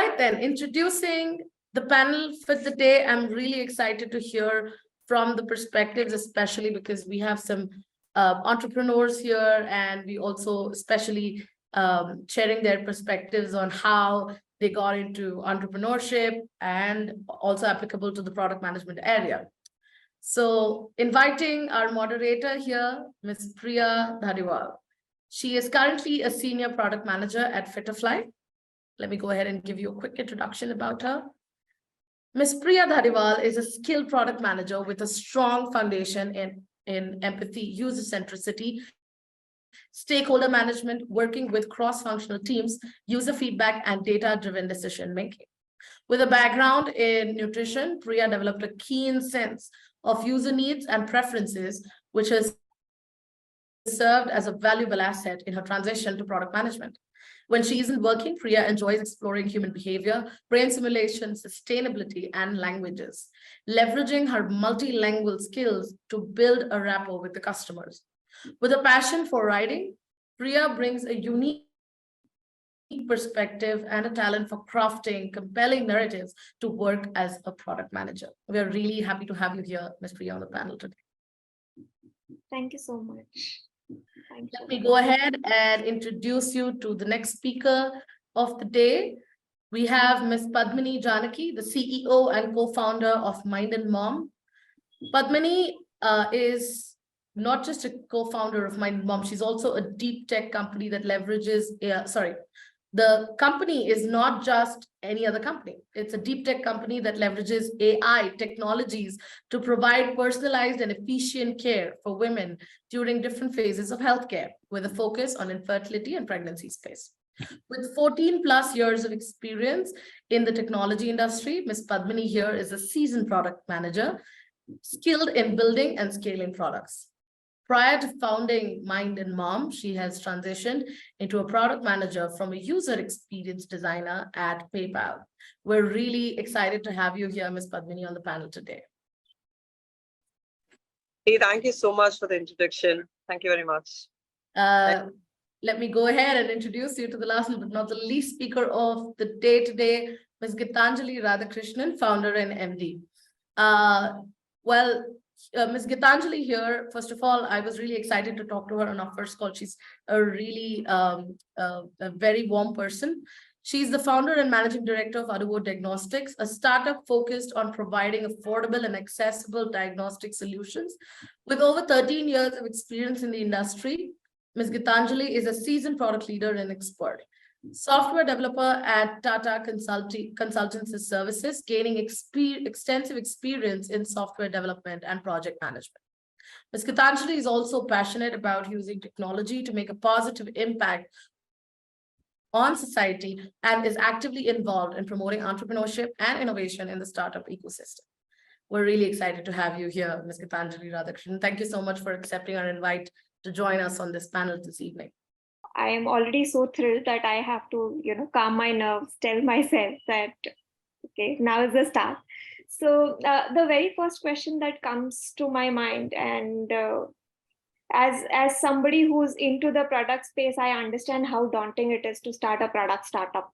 right then, introducing the panel for the day. I'm really excited to hear from the perspectives, especially because we have some entrepreneurs here, and we also especially sharing their perspectives on how they got into entrepreneurship and also applicable to the product management area. So inviting our moderator here, Ms. Priya Dhadiwal. She is currently a senior product manager at Fitterfly. Let me go ahead and give you a quick introduction about her. Ms. Priya Dhadiwal is a skilled product manager with a strong foundation in empathy, user-centricity, stakeholder management, working with cross-functional teams, user feedback, and data-driven decision-making. With a background in nutrition, Priya developed a keen sense of user needs and preferences, which has served as a valuable asset in her transition to product management. When she isn't working, Priya enjoys exploring human behavior, brain simulation, sustainability, and languages, leveraging her multilingual skills to build a rapport with the customers. With a passion for writing, Priya brings a unique perspective and a talent for crafting compelling narratives to work as a product manager. We are really happy to have you here, Ms. Priya, on the panel today. Thank you so much. Let me go ahead and introduce you to the next speaker of the day. We have Ms. Padmini Janaki, the CEO and co-founder of Mind and Mom. Padmini is not just a co-founder of Mind and Mom, she's also a deep tech company that leverages, the company is not just any other company. It's a deep tech company that leverages AI technologies to provide personalized and efficient care for women during different phases of healthcare, with a focus on infertility and pregnancy space. With 14 plus years of experience in the technology industry, Ms. Padmini here is a seasoned product manager, skilled in building and scaling products. Prior to founding Mind and Mom, she has transitioned into a product manager from a user experience designer at PayPal. We're really excited to have you here, Ms. Padmini, on the panel today. Hey, thank you so much for the introduction. Thank you very much. Let me go ahead and introduce you to the last but not the least speaker of the day today, Ms. Geetanjali Radhakrishnan, founder and MD. Ms. Gitanjali here, first of all, I was really excited to talk to her on our first call. She's a really a very warm person. She's the founder and managing director of Adobo Diagnostics, a startup focused on providing affordable and accessible diagnostic solutions. With over 13 years of experience in the industry, Ms. Gitanjali is a seasoned product leader and expert. Software developer at Tata Consultancy Services, gaining extensive experience in software development and project management. Ms. Gitanjali is also passionate about using technology to make a positive impact on society and is actively involved in promoting entrepreneurship and innovation in the startup ecosystem. We're really excited to have you here, Ms. Geetanjali Radhakrishnan. Thank you so much for accepting our invite to join us on this panel this evening. I am already so thrilled that I have to, calm my nerves, tell myself that, okay, now is the start. So the very first question that comes to my mind, and as somebody who's into the product space, I understand how daunting it is to start a product startup.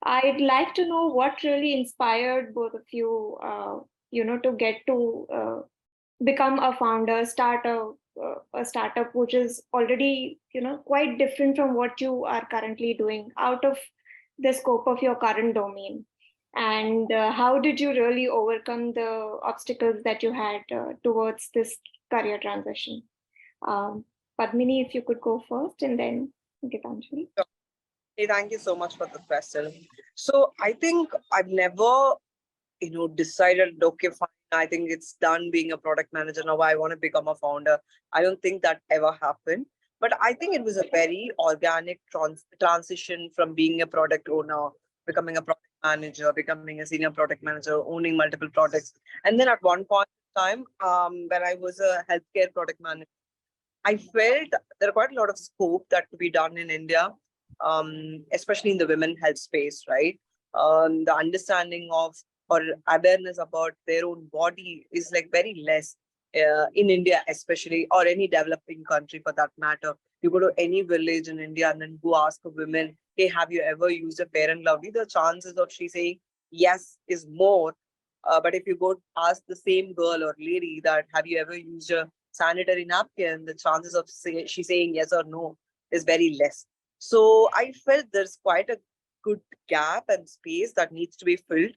I'd like to know what really inspired both of you, to get to become a founder, start a startup which is already quite different from what you are currently doing, out of the scope of your current domain, and how did you really overcome the obstacles that you had towards this career transition? Padmini, if you could go first, and then Gitanjali. Hey, thank you so much for the question. So I think I've never decided, okay, fine, I think it's done being a product manager. Now I want to become a founder. I don't think that ever happened. But I think it was a very organic transition from being a product owner, becoming a product manager, becoming a senior product manager, owning multiple products. And then at one point in time, when I was a healthcare product manager, I felt there are quite a lot of scope that could be done in India, especially in the women health space, right? The understanding of or awareness about their own body is like very less in India, especially, or any developing country for that matter. You go to any village in India and then go ask a woman, hey, have you ever used a Fair and Lovely? The chances of she saying yes is more. But if you go ask the same girl or lady that have you ever used a sanitary napkin, the chances of she saying yes or no is very less. So I felt there's quite a good gap and space that needs to be filled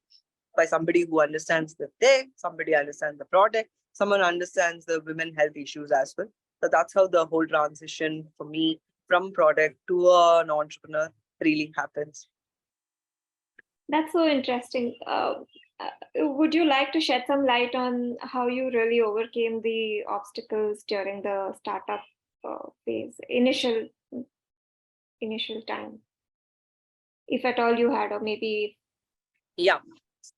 by somebody who understands the tech, somebody understands the product, someone understands the women health issues as well. So that's how the whole transition for me from product to an entrepreneur really happens. That's so interesting. Would you like to shed some light on how you really overcame the obstacles during the startup phase, initial time, if at all you had, or maybe? Yeah.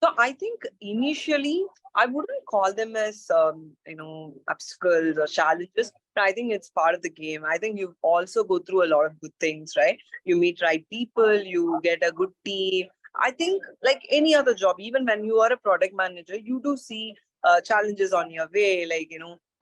So I think initially I wouldn't call them as obstacles or challenges, but I think it's part of the game. I think you also go through a lot of good things, right? You meet right people, you get a good team. I think like any other job, even when you are a product manager, you do see challenges on your way, like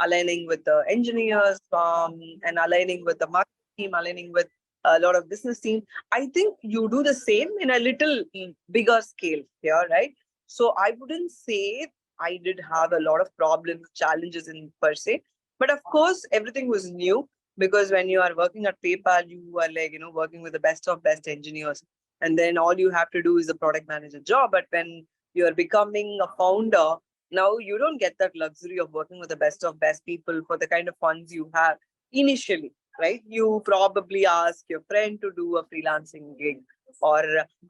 aligning with the engineers, and aligning with the marketing team, aligning with a lot of business team. I think you do the same in a little bigger scale here, right? So I wouldn't say I did have a lot of problems, challenges in per se, but of course everything was new because when you are working at PayPal, you are like working with the best of best engineers, and then all you have to do is the product manager job. But when you are becoming a founder, now you don't get that luxury of working with the best of best people for the kind of funds you have initially, right? You probably ask your friend to do a freelancing gig or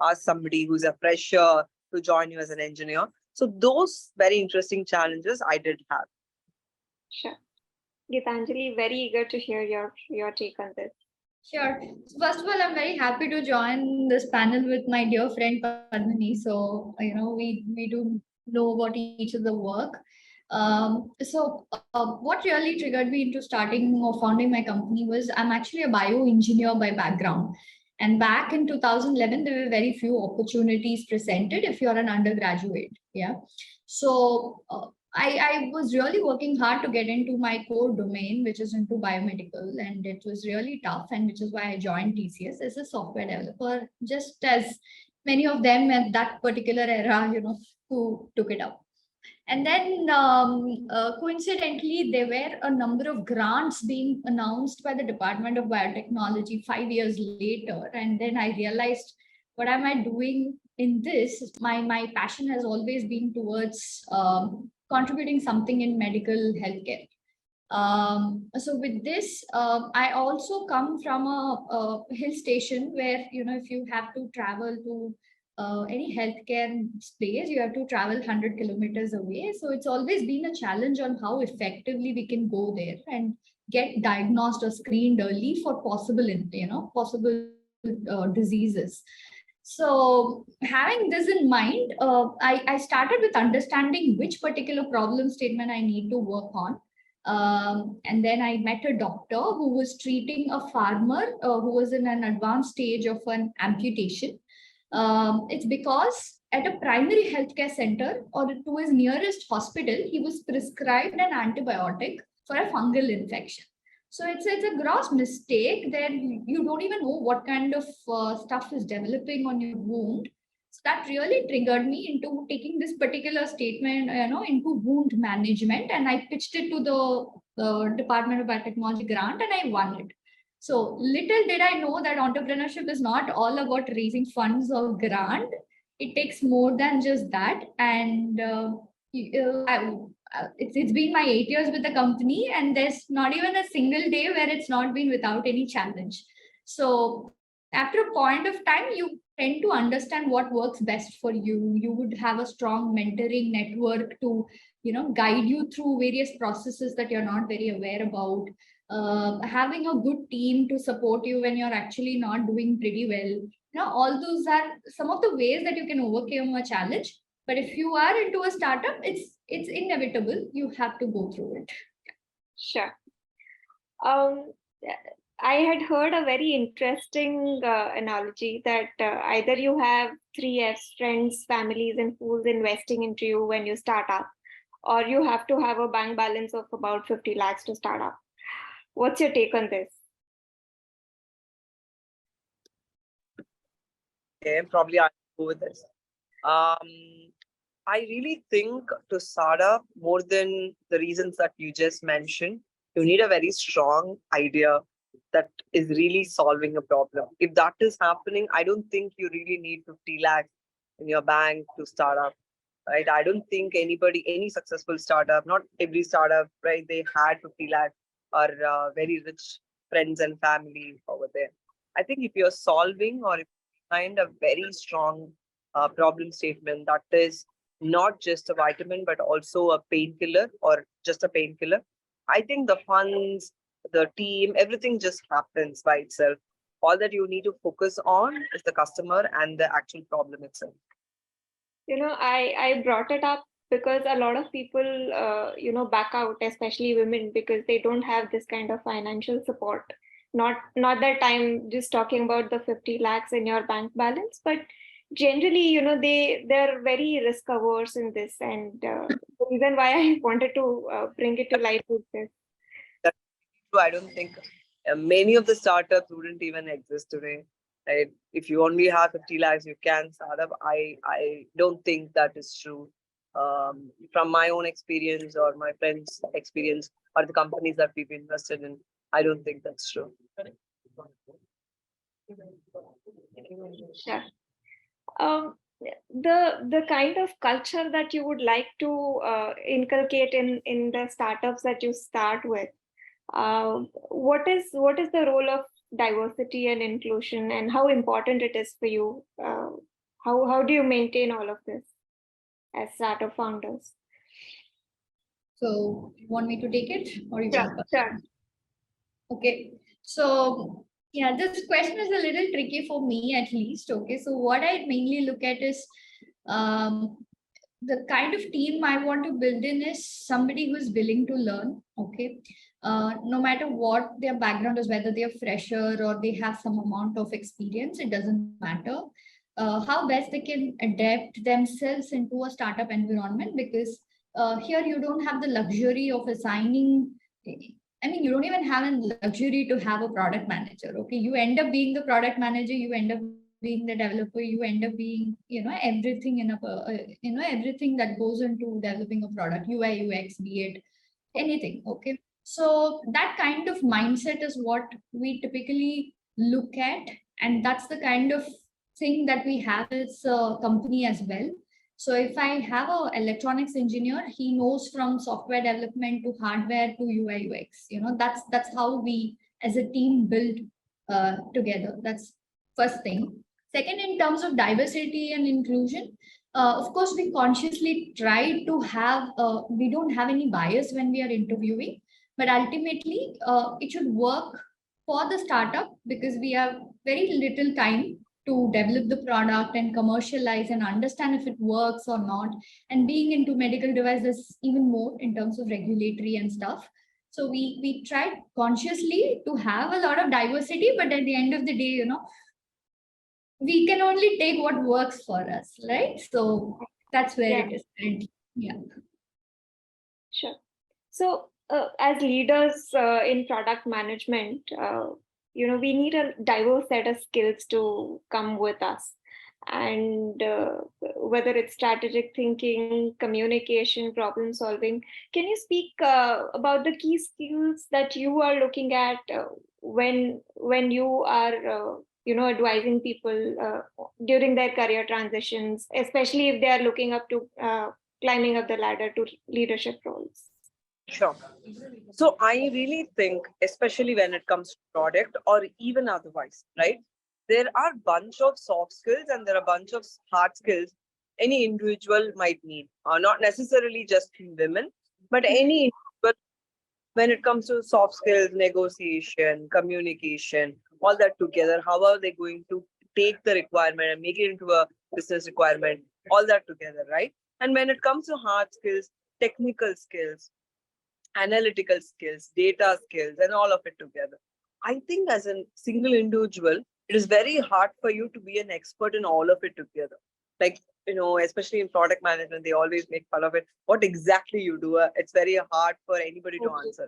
ask somebody who's a fresher to join you as an engineer. So those very interesting challenges I did have. Sure. Gitanjali, very eager to hear your take on this. Sure. So first of all, I'm very happy to join this panel with my dear friend Padmini. So, we do know about each other work. What really triggered me into starting or founding my company was I'm actually a bioengineer by background. And back in 2011, there were very few opportunities presented if you're an undergraduate. Yeah. So, I was really working hard to get into my core domain, which is into biomedical, and it was really tough, and which is why I joined TCS as a software developer, just as many of them at that particular era, who took it up. And then coincidentally, there were a number of grants being announced by the Department of Biotechnology 5 years later. And then I realized, what am I doing in this? My passion has always been towards contributing something in medical healthcare. So with this, I also come from a hill station where, if you have to travel to any healthcare space, you have to travel 100 kilometers away. So it's always been a challenge on how effectively we can go there and get diagnosed or screened early for possible diseases. So having this in mind, I started with understanding which particular problem statement I need to work on. And then I met a doctor who was treating a farmer who was in an advanced stage of an amputation. It's because at a primary healthcare center or to his nearest hospital, he was prescribed an antibiotic for a fungal infection. So it's a gross mistake that you don't even know what kind of stuff is developing on your wound. So that really triggered me into taking this particular statement, into wound management, and I pitched it to the Department of Biotechnology grant, and I won it. So little did I know that entrepreneurship is not all about raising funds or grant. It takes more than just that, and it's been my 8 years with the company, and there's not even a single day where it's not been without any challenge. So after a point of time, you tend to understand what works best for you. You would have a strong mentoring network to guide you through various processes that you're not very aware about. Having a good team to support you when you're actually not doing pretty well. All those are some of the ways that you can overcome a challenge. But if you are into a startup, it's inevitable. You have to go through it. Sure. I had heard a very interesting analogy that either you have 3Fs, friends, families, and fools investing into you when you start up, or you have to have a bank balance of about 50 lakhs to start up. What's your take on this? Okay, probably I'll go with this. I really think to start up, more than the reasons that you just mentioned, you need a very strong idea that is really solving a problem. If that is happening, I don't think you really need 50 lakhs in your bank to start up, right? I don't think any successful startup, not every startup, right? They had 50 lakhs or very rich friends and family over there. I think if you're solving or if you find a very strong problem statement that is not just a vitamin, but also a painkiller or just a painkiller, I think the funds, the team, everything just happens by itself. All that you need to focus on is the customer and the actual problem itself. I brought it up because a lot of people, back out, especially women, because they don't have this kind of financial support. Not that I'm just talking about the 50 lakhs in your bank balance, but generally, they're very risk averse in this. And the reason why I wanted to bring it to light with this. I don't think many of the startups wouldn't even exist today. Right? If you only have 50 lakhs, you can start up. I don't think that is true. From my own experience or my friends' experience or the companies that we've invested in, I don't think that's true. Sure. The kind of culture that you would like to inculcate in the startups that you start with, what is the role of diversity and inclusion, and how important it is for you? How do you maintain all of this as startup founders? So you want me to take it or you want to? Sure. Okay. So yeah, this question is a little tricky for me at least. Okay. So what I mainly look at is the kind of team I want to build in is somebody who's willing to learn. Okay. No matter what their background is, whether they're fresher or they have some amount of experience, it doesn't matter. How best they can adapt themselves into a startup environment, because here you don't have the luxury of assigning. I mean, you don't even have a luxury to have a product manager. Okay, you end up being the product manager. You end up being the developer. You end up being, everything in everything that goes into developing a product, UI, UX, be it anything. Okay, so that kind of mindset is what we typically look at, and that's the kind of thing that we have as a company as well. So if I have an electronics engineer, he knows from software development to hardware to UI UX. That's how we as a team build together. That's first thing. Second, in terms of diversity and inclusion, of course, we consciously try to have. We don't have any bias when we are interviewing, but ultimately, it should work for the startup because we have very little time to develop the product and commercialize and understand if it works or not. And being into medical devices, even more in terms of regulatory and stuff. So we tried consciously to have a lot of diversity, but at the end of the day, we can only take what works for us, right? So that's where it is currently. Yeah. Sure. So as leaders in product management, we need a diverse set of skills to come with us. And whether it's strategic thinking, communication, problem solving, can you speak about the key skills that you are looking at when you are advising people during their career transitions, especially if they are looking up to climbing up the ladder to leadership roles? Sure. So I really think, especially when it comes to product or even otherwise, right? There are a bunch of soft skills and there are a bunch of hard skills any individual might need. Not necessarily just women, but any individual when it comes to soft skills, negotiation, communication, all that together. How are they going to take the requirement and make it into a business requirement? All that together, right? And when it comes to hard skills, technical skills, analytical skills, data skills, and all of it together. I think as a single individual, it is very hard for you to be an expert in all of it together. Like, especially in product management, they always make fun of it. What exactly you do, it's very hard for anybody to answer.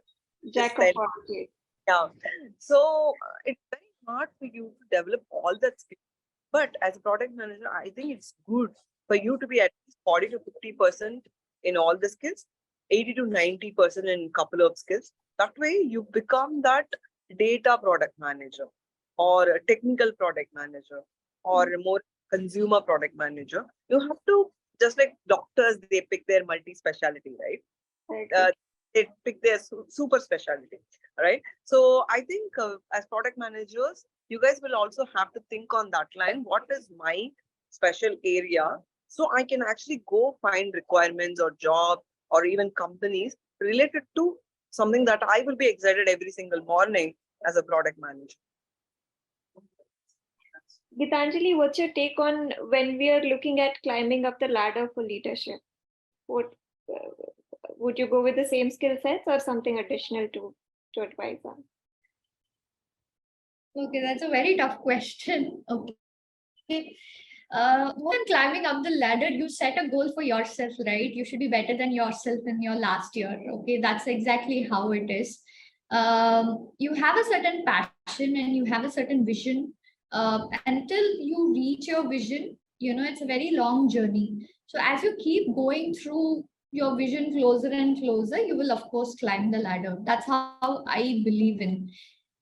Jack of all trades. Yeah. So it's very hard for you to develop all that skills. But as a product manager, I think it's good for you to be at least 40 to 50% in all the skills, 80 to 90% in couple of skills. That way you become that data product manager or a technical product manager or a more consumer product manager. You have to, just like doctors, they pick their multi-speciality, right? They pick their super specialty, right? So I think as product managers, you guys will also have to think on that line. What is my special area? So I can actually go find requirements or job or even companies related to something that I will be excited every single morning as a product manager. Gitanjali, what's your take on when we are looking at climbing up the ladder for leadership? What would you go with the same skill sets or something additional to advise on? Okay, that's a very tough question. Okay. When climbing up the ladder, you set a goal for yourself, right? You should be better than yourself in your last year. Okay, that's exactly how it is. You have a certain passion and you have a certain vision. Until you reach your vision, it's a very long journey. So as you keep going through your vision closer and closer, you will of course climb the ladder. That's how I believe in.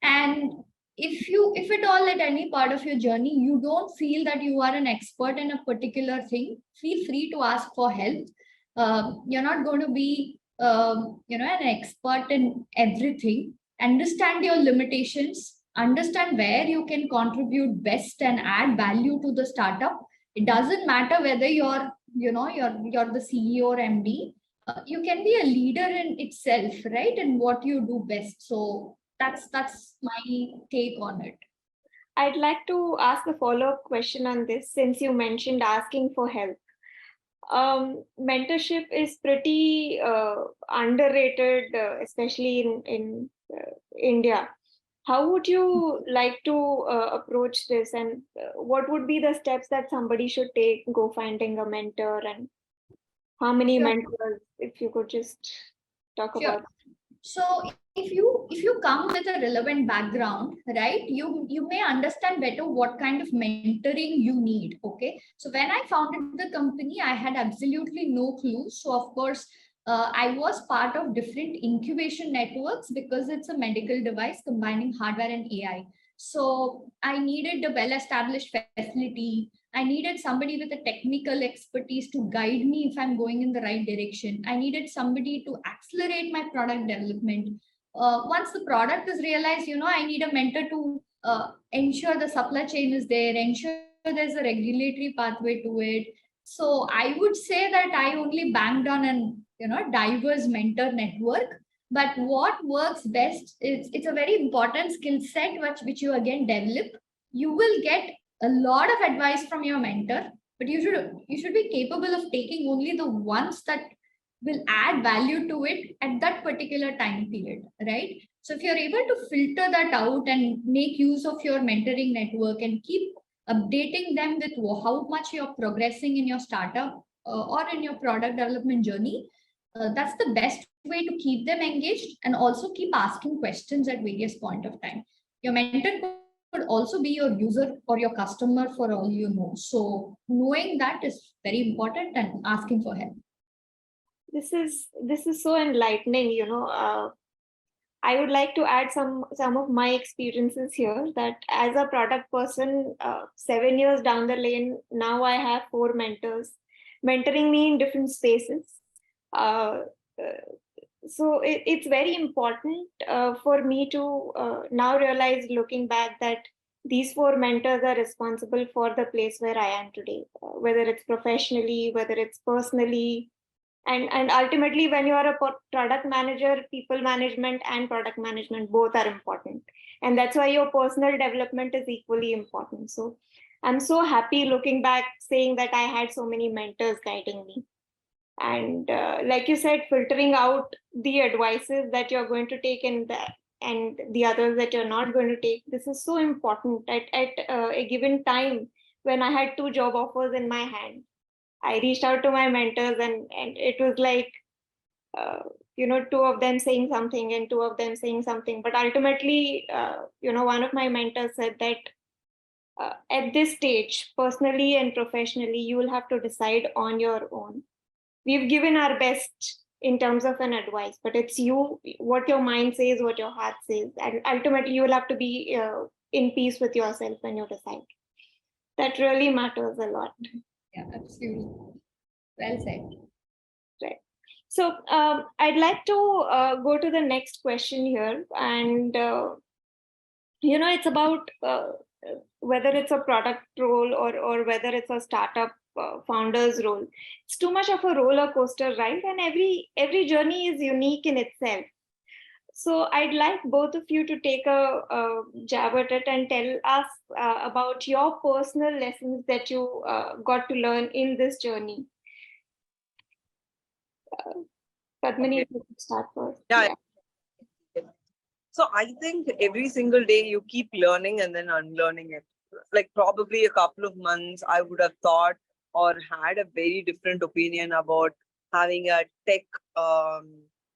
And if at all at any part of your journey you don't feel that you are an expert in a particular thing, feel free to ask for help. You're not going to be an expert in everything. Understand your limitations, understand where you can contribute best and add value to the startup. It doesn't matter whether you're the CEO or MD. You can be a leader in itself, right? And what you do best. So that's my take on it. I'd like to ask a follow-up question on this, since you mentioned asking for help. Mentorship is pretty underrated, especially in India. How would you like to approach this, and what would be the steps that somebody should take go finding a mentor, and how many mentors, if you could just talk about? So if you come with a relevant background, right, you may understand better what kind of mentoring you need. Okay, so when I founded the company, I had absolutely no clue. So of course, I was part of different incubation networks because it's a medical device combining hardware and AI. So I needed a well-established facility. I needed somebody with a technical expertise to guide me if I'm going in the right direction. I needed somebody to accelerate my product development. Once the product is realized, I need a mentor to ensure the supply chain is there, ensure there's a regulatory pathway to it. So I would say that I only banked on an diverse mentor network. But what works best is it's a very important skill set which you again develop. You will get a lot of advice from your mentor, but you should be capable of taking only the ones that will add value to it at that particular time period, right? So if you're able to filter that out and make use of your mentoring network and keep updating them with how much you're progressing in your startup or in your product development journey, that's the best way to keep them engaged, and also keep asking questions at various point of time. Your mentor could also be your user or your customer for all you know. So knowing that is very important, and asking for help. This is so enlightening. I would like to add some of my experiences here, that as a product person, 7 years down the lane, now I have 4 mentors mentoring me in different spaces. So it's very important for me to now realize, looking back, that these 4 mentors are responsible for the place where I am today, whether it's professionally, whether it's personally. And ultimately, when you are a product manager, people management and product management both are important. And that's why your personal development is equally important. So I'm so happy looking back, saying that I had so many mentors guiding me. And like you said, filtering out the advices that you're going to take and the others that you're not going to take. This is so important. At a given time, when I had 2 job offers in my hand, I reached out to my mentors, and it was like, 2 of them saying something and 2 of them saying something. But ultimately, one of my mentors said that at this stage, personally and professionally, you will have to decide on your own. We've given our best in terms of an advice, but it's you, what your mind says, what your heart says, and ultimately you will have to be in peace with yourself when you decide. That really matters a lot. Yeah, absolutely. Well said. Right. So I'd like to go to the next question here, and it's about whether it's a product role or whether it's a startup founder's role. It's too much of a roller coaster, right? And every journey is unique in itself. So I'd like both of you to take a jab at it and tell us about your personal lessons that you got to learn in this journey. Padmini, Okay. you could start first. Yeah. So I think every single day you keep learning and then unlearning it. Like probably a couple of months, I would have thought or had a very different opinion about having a tech, a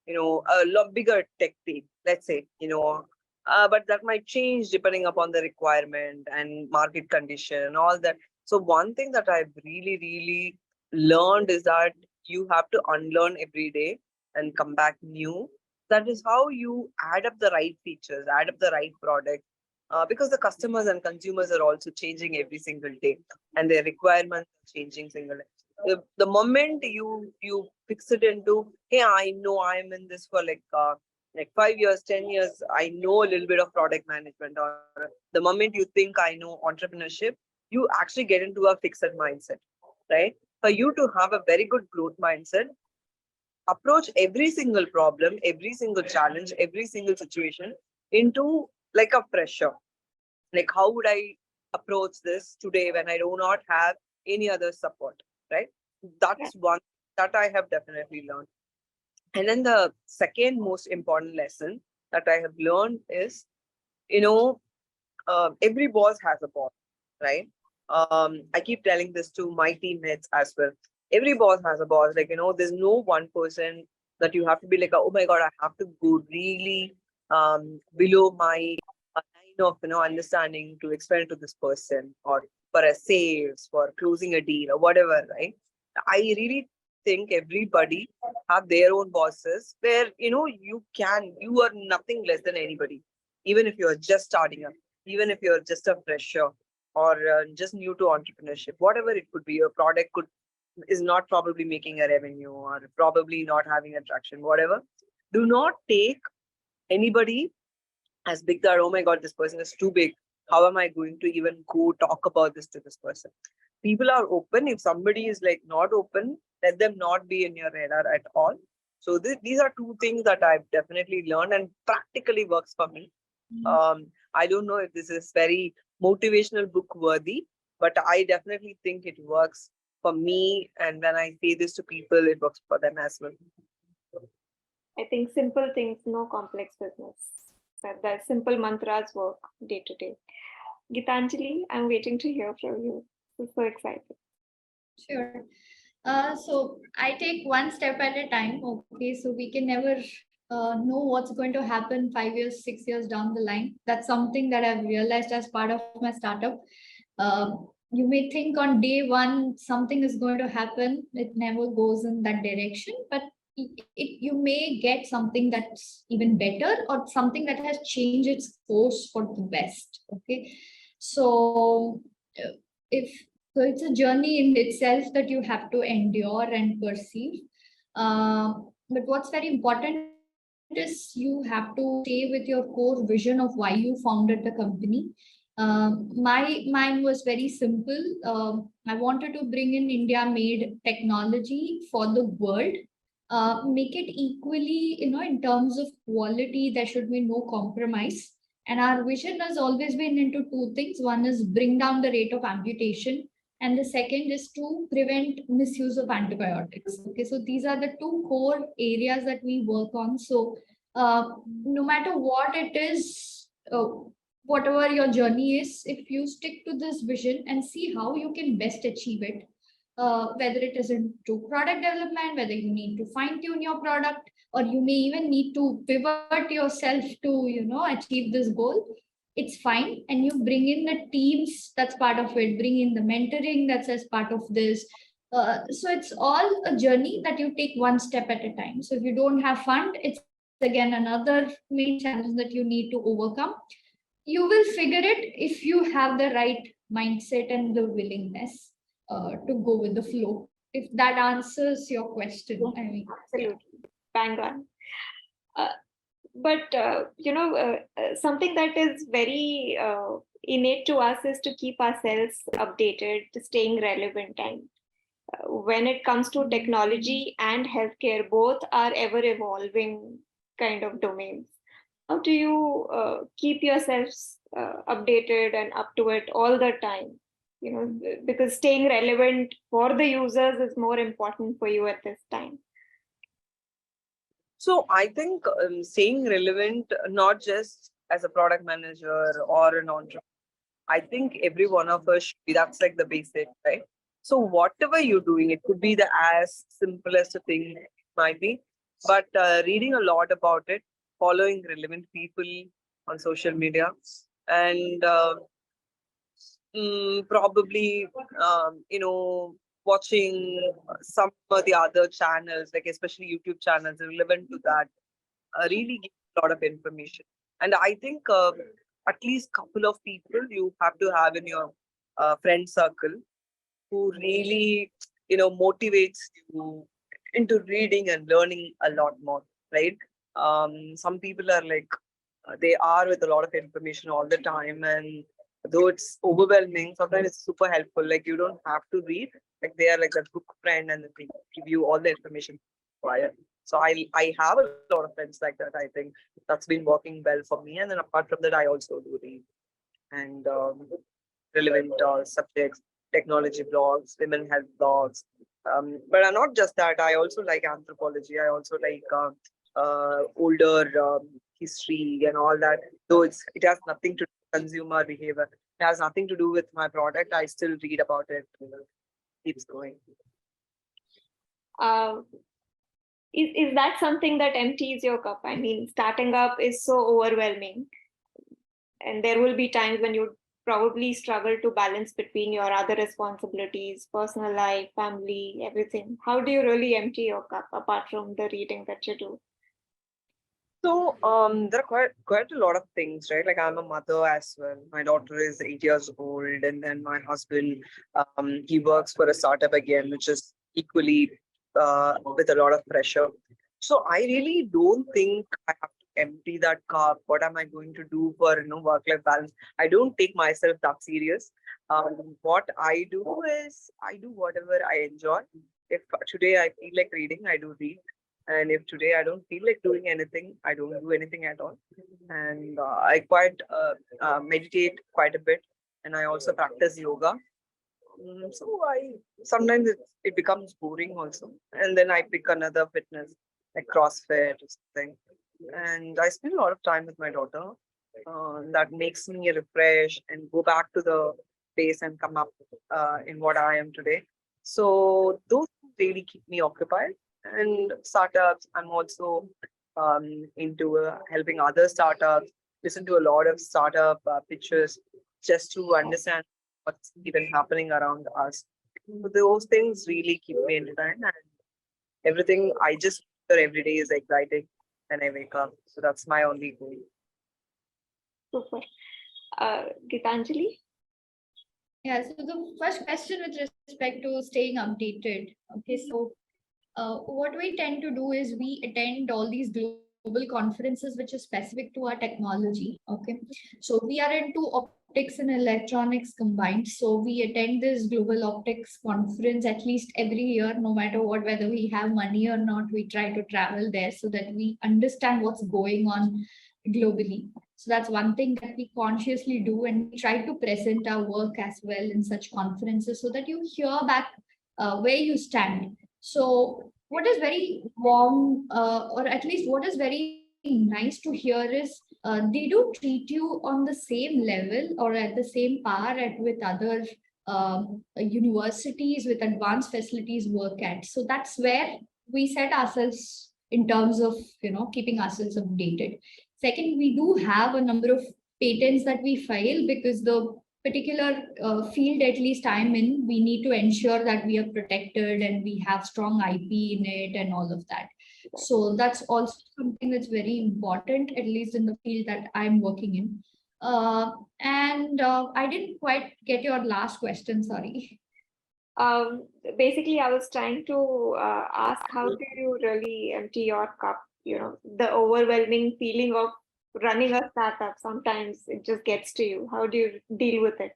lot bigger tech team, let's say, but that might change depending upon the requirement and market condition and all that. So one thing that I've really, really learned is that you have to unlearn every day and come back new. That is how you add up the right features, add up the right product, because the customers and consumers are also changing every single day, and their requirements are changing single day. The moment you fix it into, hey, I know I'm in this for like 5 years, 10 years, I know a little bit of product management, or the moment you think I know entrepreneurship, you actually get into a fixed mindset, right? For you to have a very good growth mindset, approach every single problem, every single challenge, every single situation into like a pressure. Like, how would I approach this today when I do not have any other support, right? That's one that I have definitely learned. And then the second most important lesson that I have learned is, every boss has a boss, right? I keep telling this to my teammates as well. Every boss has a boss. Like, there's no one person that you have to be like, oh my God, I have to go really below my line of, understanding to explain to this person, or for a sales, for closing a deal or whatever, right? I really think everybody have their own bosses where, you are nothing less than anybody. Even if you're just starting up, even if you're just a fresher, or just new to entrepreneurship, whatever it could be, your product is not probably making a revenue or probably not having attraction, whatever. Do not take anybody as big that, oh my God, this person is too big. How am I going to even go talk about this to this person? People are open. If somebody is like not open, let them not be in your radar at all. So these are two things that I've definitely learned and practically works for me. I don't know if this is very motivational book worthy, but I definitely think it works for me. And when I say this to people, it works for them as well. I think simple things, no complex business. That simple mantras work day to day. Gitanjali, I'm waiting to hear from you. I'm so excited. Sure. So I take one step at a time. Okay, so we can never know what's going to happen 5 years, 6 years down the line. That's something that I've realized as part of my startup. You may think on day one something is going to happen. It never goes in that direction, but you may get something that's even better, or something that has changed its course for the best. Okay, so if so, it's a journey in itself that you have to endure and perceive. But what's very important is you have to stay with your core vision of why you founded the company. Mine was very simple. I wanted to bring in India-made technology for the world. Make it equally, in terms of quality, there should be no compromise. And our vision has always been into two things. One is bring down the rate of amputation, and the second is to prevent misuse of antibiotics. Okay, so these are the two core areas that we work on. So no matter what it is, whatever your journey is, if you stick to this vision and see how you can best achieve it, whether it is into product development, whether you need to fine tune your product, or you may even need to pivot yourself to, achieve this goal. it's fine. And you bring in the teams, that's part of it, bring in the mentoring, that's as part of this. So it's all a journey that you take one step at a time. So if you don't have fund, it's again another main challenge that you need to overcome. You will figure it if you have the right mindset and the willingness to go with the flow. If that answers your question, I mean, Absolutely, bang on. But something that is very innate to us is to keep ourselves updated, staying relevant. And when it comes to technology and healthcare, both are ever evolving kind of domains. How do you keep yourselves updated and up to it all the time? Because staying relevant for the users is more important for you at this time. So I think staying relevant, not just as a product manager or an entrepreneur, I think every one of us should be, that's like the basic, right? So whatever you're doing, it could be the as simplest a thing it might be, but reading a lot about it, following relevant people on social media, and probably, watching some of the other channels, like especially YouTube channels relevant to that, really give a lot of information. And I think at least couple of people you have to have in your friend circle who really, motivates you into reading and learning a lot more, right? Some people are like, they are with a lot of information all the time, and though it's overwhelming, sometimes it's super helpful. Like you don't have to read, like they are like a book friend and they give you all the information required. So I have a lot of friends like that. I think that's been working well for me. And then apart from that, I also do read and relevant subjects, technology blogs, women health blogs. But not just that, I also like anthropology. I also like older history and all that. Though it has nothing to do with consumer behavior. It has nothing to do with my product. I still read about it. Keeps going. Is that something that empties your cup? I mean, starting up is so overwhelming, and there will be times when you probably struggle to balance between your other responsibilities, personal life, family, everything. How do you really empty your cup apart from the reading that you do? So there are quite a lot of things, right? Like I'm a mother as well. My daughter is 8 years old, and then my husband, he works for a startup again, which is equally with a lot of pressure. So I really don't think I have to empty that cup. What am I going to do for work-life balance? I don't take myself that serious. What I do is I do whatever I enjoy. If today I feel like reading, I do read. And if today I don't feel like doing anything, I don't do anything at all. And I quite meditate quite a bit, and I also practice yoga. So I sometimes it becomes boring also, and then I pick another fitness like CrossFit or something, and I spend a lot of time with my daughter. That makes me refresh and go back to the base and come up in what I am today. So those really keep me occupied. And startups, I'm also into helping other startups, listen to a lot of startup pitches just to understand what's even happening around us. So those things really keep me entertained, and everything I just every day is exciting when I wake up. So that's my only goal. Super. Gitanjali? yeah. So the first question with respect to staying updated. Okay, so what we tend to do is we attend all these global conferences which is specific to our technology. Okay, so we are into optics and electronics combined, so we attend this global optics conference at least every year, no matter what, whether we have money or not. We try to travel there so that we understand what's going on globally. So that's one thing that we consciously do, and we try to present our work as well in such conferences so that you hear back where you stand. So what is very warm, or at least what is very nice to hear is they do treat you on the same level or at the same par with other universities with advanced facilities work at. So that's where we set ourselves in terms of keeping ourselves updated. Second, we do have a number of patents that we file, because the particular field, at least I'm in, we need to ensure that we are protected and we have strong IP in it and all of that. So that's also something that's very important, at least in the field that I'm working in. I didn't quite get your last question, sorry. Basically, I was trying to ask, how do you really empty your cup? The overwhelming feeling of running a startup, sometimes it just gets to you. How do you deal with it?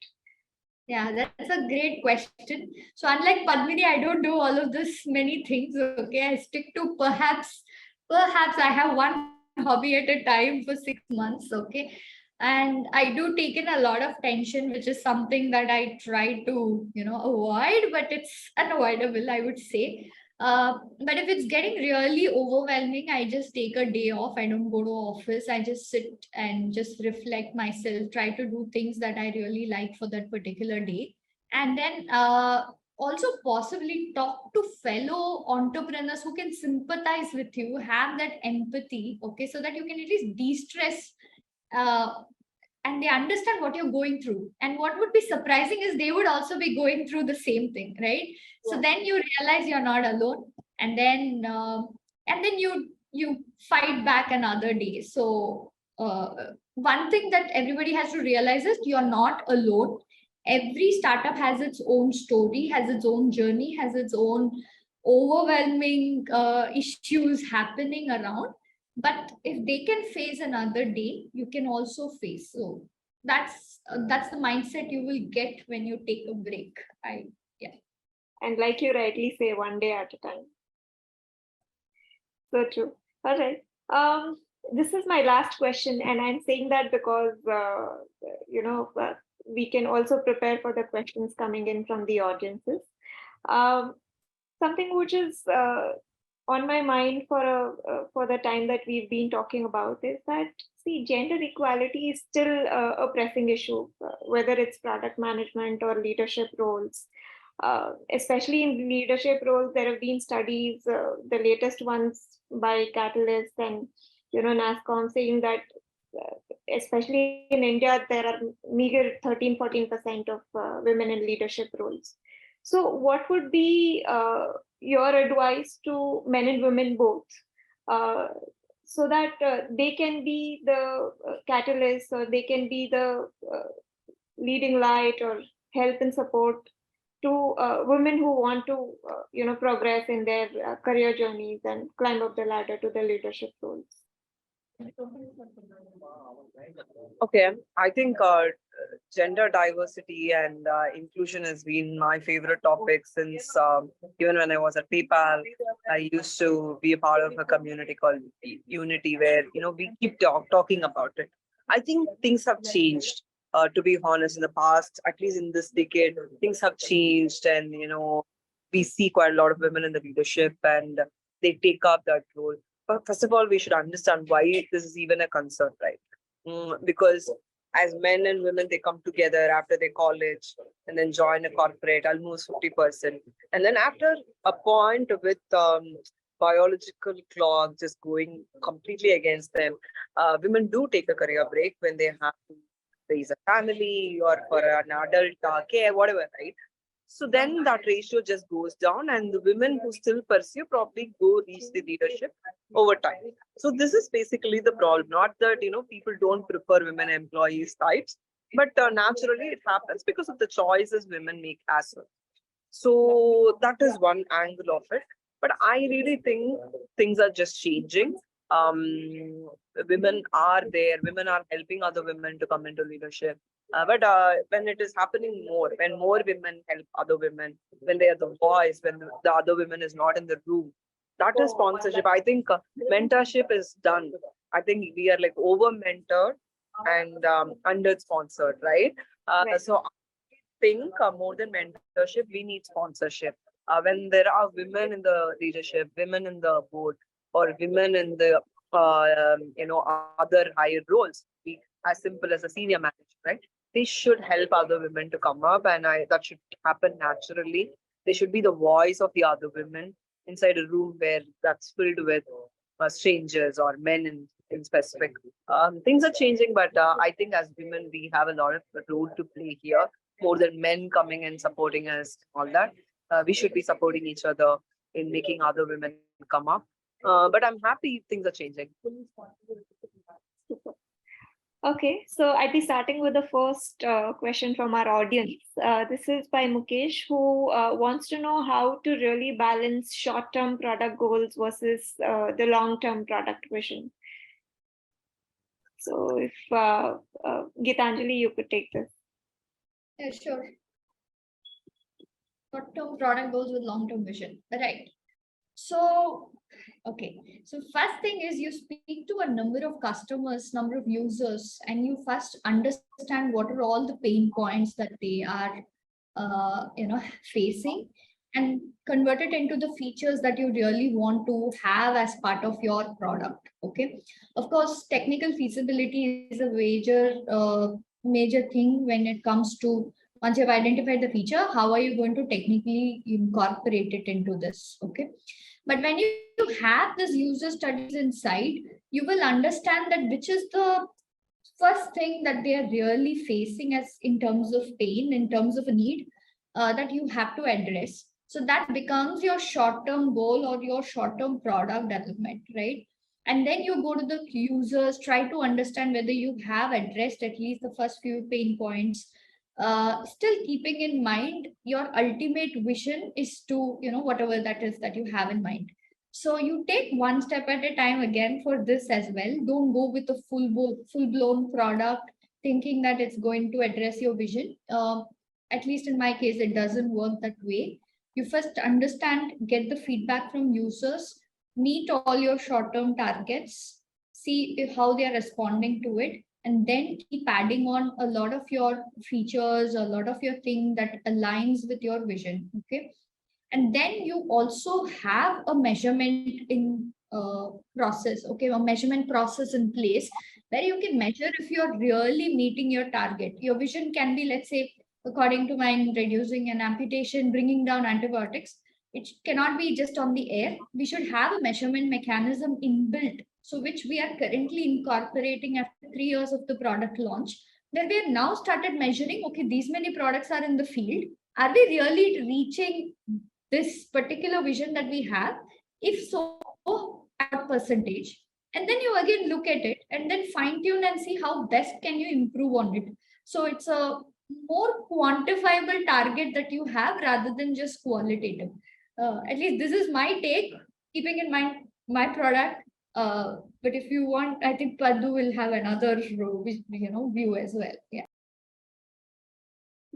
Yeah, that's a great question. So unlike Padmini, I don't do all of this many things. Okay, I stick to perhaps I have one hobby at a time for 6 months. Okay, and I do take in a lot of tension, which is something that I try to avoid, but it's unavoidable, I would say. But if it's getting really overwhelming, I just take a day off. I don't go to office. I just sit and just reflect myself, try to do things that I really like for that particular day. And then also possibly talk to fellow entrepreneurs who can sympathize with you, have that empathy, okay, so that you can at least de-stress and they understand what you're going through. And what would be surprising is they would also be going through the same thing, right? So then you realize you're not alone, and then you fight back another day. So one thing that everybody has to realize is you're not alone. Every startup has its own story, has its own journey, has its own overwhelming issues happening around. But if they can face another day, you can also face. So that's the mindset you will get when you take a break. And like you rightly say, one day at a time. So true. All right. This is my last question, and I'm saying that because we can also prepare for the questions coming in from the audiences. Something which is on my mind for the time that we've been talking about is that, see, gender equality is still a pressing issue, whether it's product management or leadership roles. Especially in leadership roles, there have been studies, the latest ones by Catalyst and NASCOM, saying that especially in India, there are meager 13-14% of women in leadership roles. So what would be your advice to men and women both, so that they can be the catalyst, or they can be the leading light or help and support to women who want to progress in their career journeys and climb up the ladder to the leadership roles? Okay, I think gender diversity and inclusion has been my favorite topic since even when I was at PayPal. I used to be a part of a community called Unity, where we keep talking about it. I think things have changed. To be honest, in the past, at least in this decade, things have changed, and we see quite a lot of women in the leadership, and they take up that role. But first of all, we should understand why this is even a concern, right? Because as men and women, they come together after their college and then join a corporate, almost 50%. And then after a point with biological clock just going completely against them, women do take a career break when they have to raise a family or for an adult care, whatever, right? So then that ratio just goes down, and the women who still pursue probably go reach the leadership over time. So this is basically the problem. Not that people don't prefer women employees types, but naturally it happens because of the choices women make as well. So that is one angle of it. But I really think things are just changing. Women are there. Women are helping other women to come into leadership. But when it is happening more, when more women help other women, when they are the voice, when the other women is not in the room, that is sponsorship. I think mentorship is done. I think we are like over mentored and under sponsored, right? Right. So I think more than mentorship, we need sponsorship. When there are women in the leadership, women in the board, or women in the other higher roles, be as simple as a senior manager, right? They should help other women to come up, and that should happen naturally. They should be the voice of the other women inside a room where that's filled with strangers or men in in specific. Things are changing, but I think as women, we have a lot of role to play here, more than men coming and supporting us, all that. We should be supporting each other in making other women come up. But I'm happy things are changing. Super. Okay, so I'd be starting with the first question from our audience. This is by Mukesh, who wants to know how to really balance short-term product goals versus the long-term product vision. So if Gitanjali, you could take this. Yeah, sure. Short-term product goals with long-term vision. Right. So, okay. So first thing is you speak to a number of customers, number of users, and you first understand what are all the pain points that they are, facing, and convert it into the features that you really want to have as part of your product. Okay. Of course, technical feasibility is a major thing when it comes to, once you've identified the feature, how are you going to technically incorporate it into this? Okay. But when you have this user studies inside, you will understand that which is the first thing that they are really facing as in terms of pain, in terms of a need that you have to address. So that becomes your short-term goal or your short-term product development, right? And then you go to the users, try to understand whether you have addressed at least the first few pain points. Still keeping in mind your ultimate vision is to, whatever that is that you have in mind. So you take one step at a time again for this as well. Don't go with a full-blown product thinking that it's going to address your vision. At least in my case, it doesn't work that way. You first understand, get the feedback from users, meet all your short-term targets, see how they are responding to it, and then keep adding on a lot of your features, a lot of your thing that aligns with your vision. Okay. And then you also have a measurement in process, okay, a measurement process in place where you can measure if you're really meeting your target. Your vision can be, let's say, according to mine, reducing an amputation, bringing down antibiotics. It cannot be just on the air. We should have a measurement mechanism inbuilt, so which we are currently incorporating after 3 years of the product launch, where we have now started measuring, okay, these many products are in the field. Are we really reaching this particular vision that we have? If so, at what percentage? And then you again look at it and then fine tune and see how best can you improve on it. So it's a more quantifiable target that you have rather than just qualitative. At least this is my take, keeping in mind my product. But if you want, I think Paddu will have another view as well. Yeah.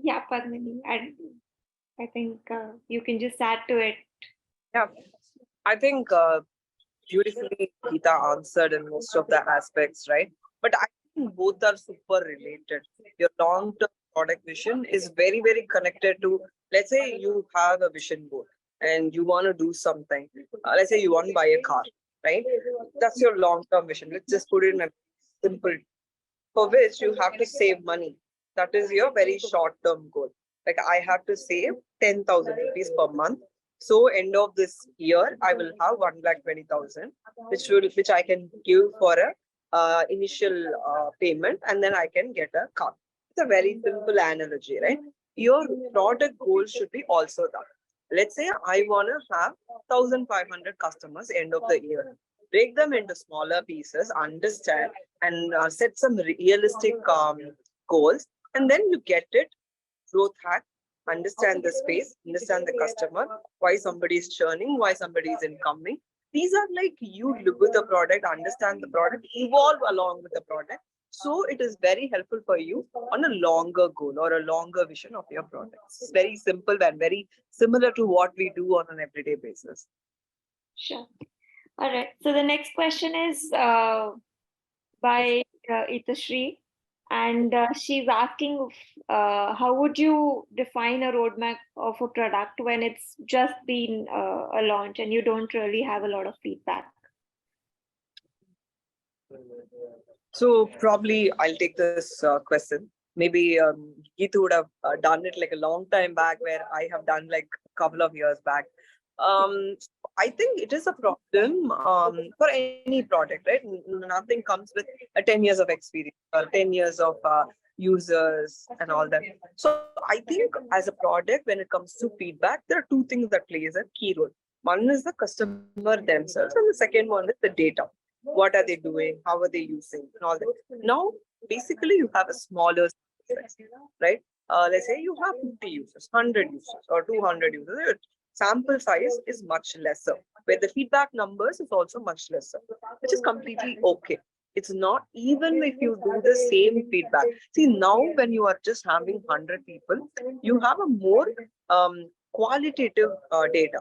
Yeah, Padmini, I think you can just add to it. Yeah, I think beautifully Geeta answered in most of the aspects, right? But I think both are super related. Your long-term product vision is very, very connected to, let's say you have a vision board and you want to do something. Let's say you want to buy a car, right? That's your long-term vision. Let's just put it in a simple, for which you have to save money. That is your very short-term goal. Like I have to save 10,000 rupees per month. So end of this year, I will have 1,20,000, which I can give for a initial payment, and then I can get a car. It's a very simple analogy, right? Your product goal should be also that. Let's say I want to have 1,500 customers end of the year. Break them into smaller pieces, understand, and set some realistic goals, and then you get it. Growth hack, understand the space, understand the customer, why somebody is churning, why somebody is incoming. These are like you live with the product, understand the product, evolve along with the product. So it is very helpful for you on a longer goal or a longer vision of your products. It's very simple and very similar to what we do on an everyday basis. Sure. All right. So the next question is by Itashri. And she's asking, how would you define a roadmap of a product when it's just been a launch and you don't really have a lot of feedback? So probably I'll take this question. Maybe Geetu would have done it like a long time back, where I have done like a couple of years back. I think it is a problem for any product, right? Nothing comes with a 10 years of experience or 10 years of users and all that. So I think as a product, when it comes to feedback, there are two things that plays a key role. One is the customer themselves, and the second one is the data. What are they doing? How are they using? And all that. Now, basically, you have a smaller size, right? Let's say you have 50 users, 100 users, or 200 users. Your sample size is much lesser, where the feedback numbers is also much lesser, which is completely okay. It's not even if you do the same feedback. See, now when you are just having 100 people, you have a more qualitative data.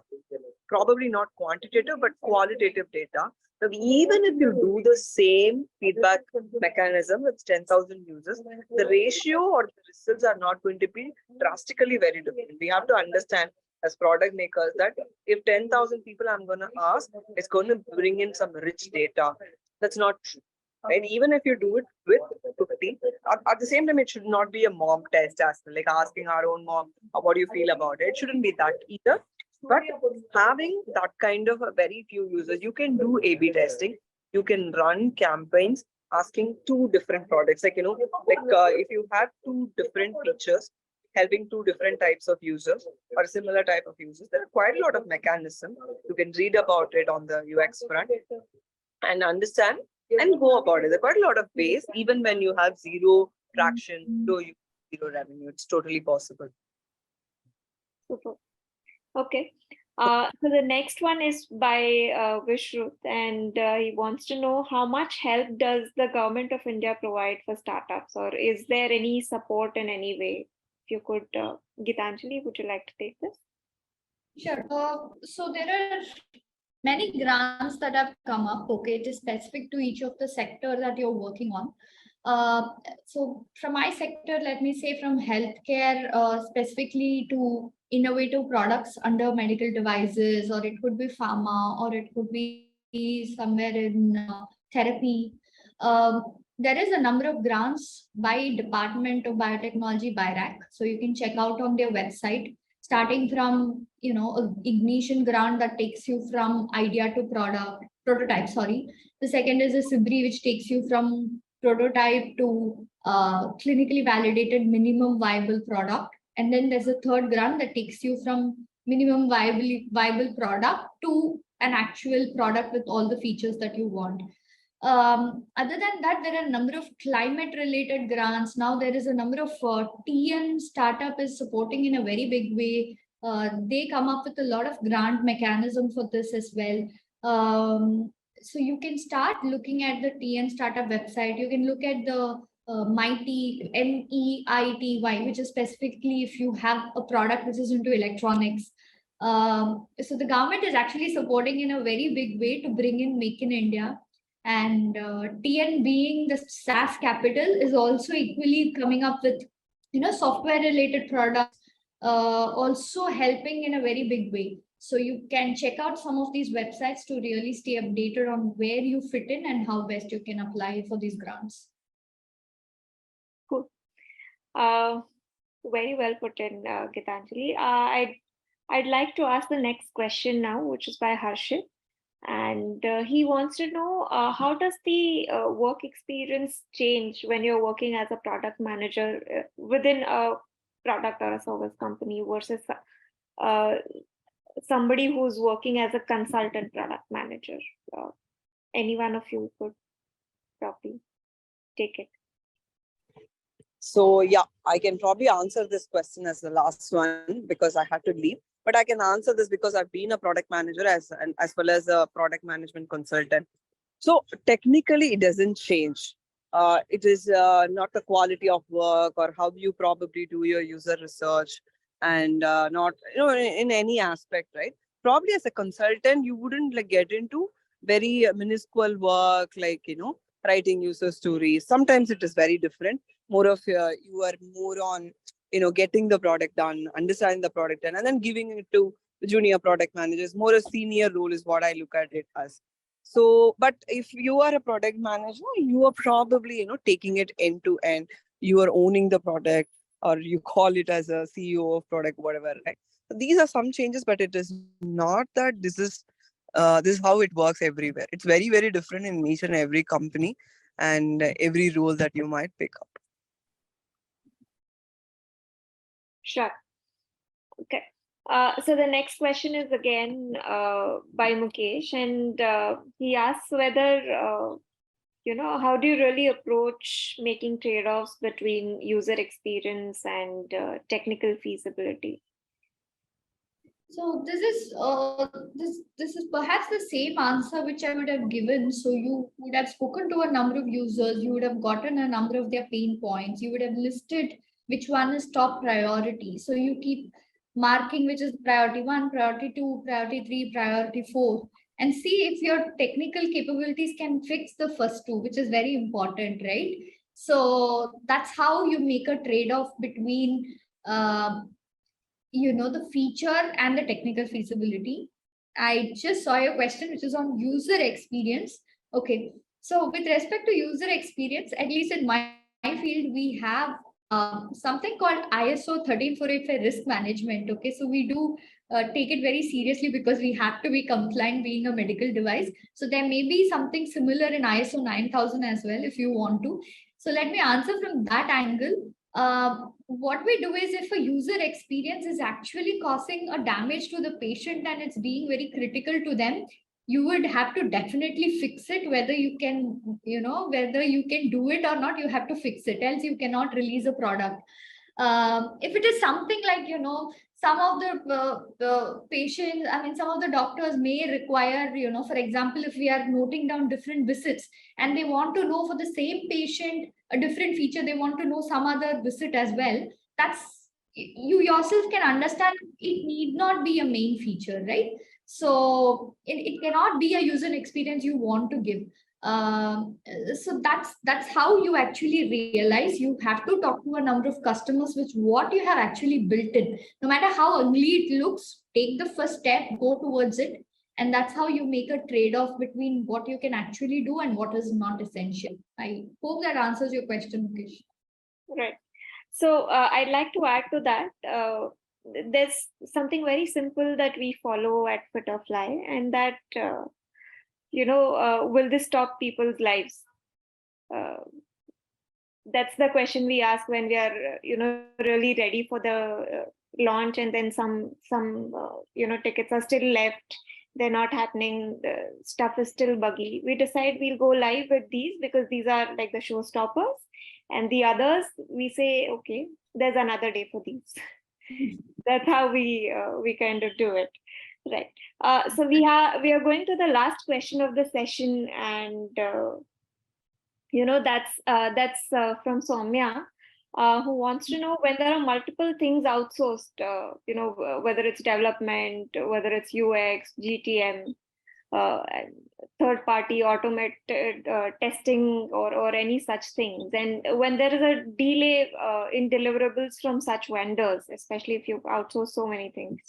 Probably not quantitative, but qualitative data. Now, even if you do the same feedback mechanism with 10,000 users, the ratio or the results are not going to be drastically very different. We have to understand as product makers that if 10,000 people I'm going to ask, it's going to bring in some rich data. That's not true. Right? Even if you do it with 50, at the same time, it should not be a mock test as well, like asking our own mom, what do you feel about it? It shouldn't be that either. But having that kind of a very few users, you can do A/B testing. You can run campaigns asking two different products. Like, if you have two different features helping two different types of users or a similar type of users, there are quite a lot of mechanisms. You can read about it on the UX front and understand and go about it. There are quite a lot of ways, even when you have zero traction, zero revenue. It's totally possible. Super. Okay. So the next one is by Vishruth, and he wants to know how much help does the government of India provide for startups, or is there any support in any way? If you could, Gitanjali, would you like to take this? Sure. So there are many grants that have come up. Okay, it is specific to each of the sector that you're working on. So from my sector, let me say from healthcare, specifically to innovative products under medical devices, or it could be pharma, or it could be somewhere in therapy. There is a number of grants by Department of Biotechnology, BIRAC. So you can check out on their website, starting from, a ignition grant that takes you from idea to prototype, sorry. The second is a SIBRI, which takes you from prototype to clinically validated minimum viable product. And then there's a third grant that takes you from minimum viable product to an actual product with all the features that you want. Other than that, there are a number of climate related grants. Now there is a number of TN startup is supporting in a very big way. They come up with a lot of grant mechanism for this as well. So you can start looking at the TN startup website. You can look at the MITY, MEITY, which is specifically if you have a product which is into electronics. So the government is actually supporting in a very big way to bring in Make in India. And TN being the SaaS capital is also equally coming up with, software related products, also helping in a very big way. So you can check out some of these websites to really stay updated on where you fit in and how best you can apply for these grants. Cool. Very well put in, Gitanjali. I'd like to ask the next question now, which is by Harshit. And he wants to know how does the work experience change when you're working as a product manager within a product or a service company versus somebody who's working as a consultant product manager? Any one of you could probably take it. So yeah, I can probably answer this question as the last one because I had to leave. But I can answer this because I've been a product manager as well as a product management consultant. So technically, it doesn't change. It is not the quality of work or how you probably do your user research, and not in any aspect, right? Probably as a consultant, you wouldn't get into very minuscule work like writing user stories. Sometimes it is very different. More of you are more on getting the product done, understanding the product and then giving it to the junior product managers. More a senior role is what I look at it as. So, but if you are a product manager, you are probably taking it end to end. You are owning the product, or you call it as a CEO of product, whatever, right? These are some changes, but it is not that this is how it works everywhere. It's very, very different in each and every company and every role that you might pick up. Sure. Okay. So the next question is again by Mukesh, and he asks whether, how do you really approach making trade-offs between user experience and technical feasibility? So this is perhaps the same answer which I would have given. So you would have spoken to a number of users, you would have gotten a number of their pain points, you would have listed which one is top priority. So you keep marking which is priority 1, priority 2, priority 3, priority 4, and see if your technical capabilities can fix the first two, which is very important, right? So that's how you make a trade-off between the feature and the technical feasibility. I just saw your question, which is on user experience. Okay, so with respect to user experience, at least in my field, we have something called ISO 13485 risk management. Okay, so we do take it very seriously because we have to be compliant being a medical device. So there may be something similar in ISO 9000 as well if you want to. So let me answer from that angle. What we do is, if a user experience is actually causing a damage to the patient and it's being very critical to them, you would have to definitely fix it. Whether you can do it or not, you have to fix it, else you cannot release a product. If it is something like, some of the patients, some of the doctors may require, for example, if we are noting down different visits and they want to know for the same patient a different feature, they want to know some other visit as well. That's, you yourself can understand, it need not be a main feature, right? So it cannot be a user experience you want to give. So that's how you actually realize you have to talk to a number of customers which what you have actually built in. No matter how ugly it looks, take the first step, go towards it. And that's how you make a trade-off between what you can actually do and what is not essential. I hope that answers your question, Mukesh. Right. So I'd like to add to that. There's something very simple that we follow at Fitterfly, and that, will this stop people's lives? That's the question we ask when we are, really ready for the launch, and then some tickets are still left. They're not happening. The stuff is still buggy. We decide we'll go live with these because these are like the showstoppers, and the others we say, okay, there's another day for these. That's how we kind of do it, right? So we are going to the last question of the session, and that's from Soumya, who wants to know, when there are multiple things outsourced, whether it's development, whether it's UX, GTM, third-party automated testing, or any such things. And when there is a delay in deliverables from such vendors, especially if you outsource so many things,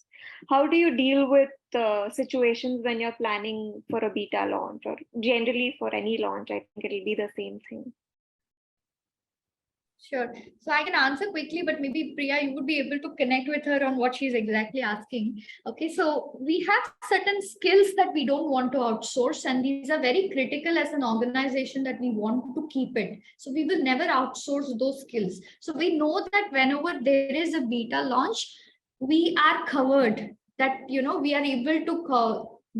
how do you deal with situations when you're planning for a beta launch, or generally for any launch? I think it'll be the same thing. Sure. So I can answer quickly, but maybe Priya, you would be able to connect with her on what she's exactly asking. Okay, so we have certain skills that we don't want to outsource, and these are very critical as an organization that we want to keep it. So we will never outsource those skills. So we know that whenever there is a beta launch, we are covered, that, we are able to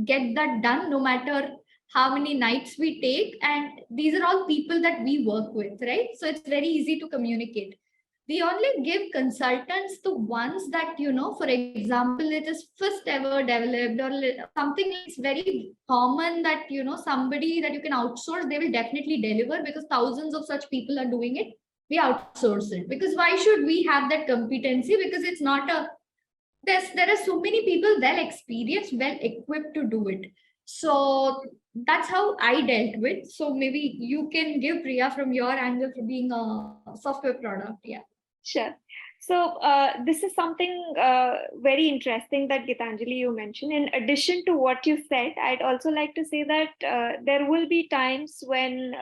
get that done no matter how many nights we take. And these are all people that we work with, right? So it's very easy to communicate. We only give consultants the ones that, for example, it is first ever developed, or something is very common that, somebody that you can outsource, they will definitely deliver because thousands of such people are doing it. We outsource it, because why should we have that competency? Because it's not there are so many people well experienced, well equipped to do it. So that's how I dealt with. So maybe you can give, Priya, from your angle for being a software product. Yeah. Sure. So this is something very interesting that Gitanjali you mentioned. In addition to what you said, I'd also like to say that there will be times when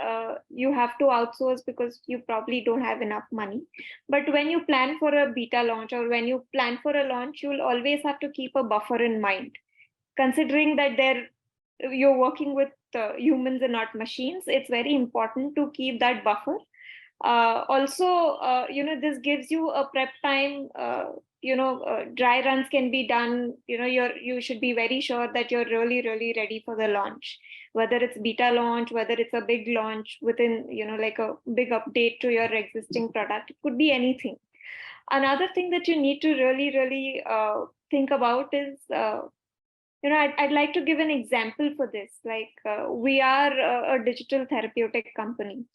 you have to outsource because you probably don't have enough money. But when you plan for a beta launch or when you plan for a launch, you'll always have to keep a buffer in mind, considering that you're working with humans and not machines. It's very important to keep that buffer. This gives you a prep time. Dry runs can be done. You should be very sure that you're really ready for the launch, whether it's beta launch, whether it's a big launch within like a big update to your existing product. It could be anything. Another thing that you need to really think about is I'd like to give an example for this. Like we are a digital therapeutic company,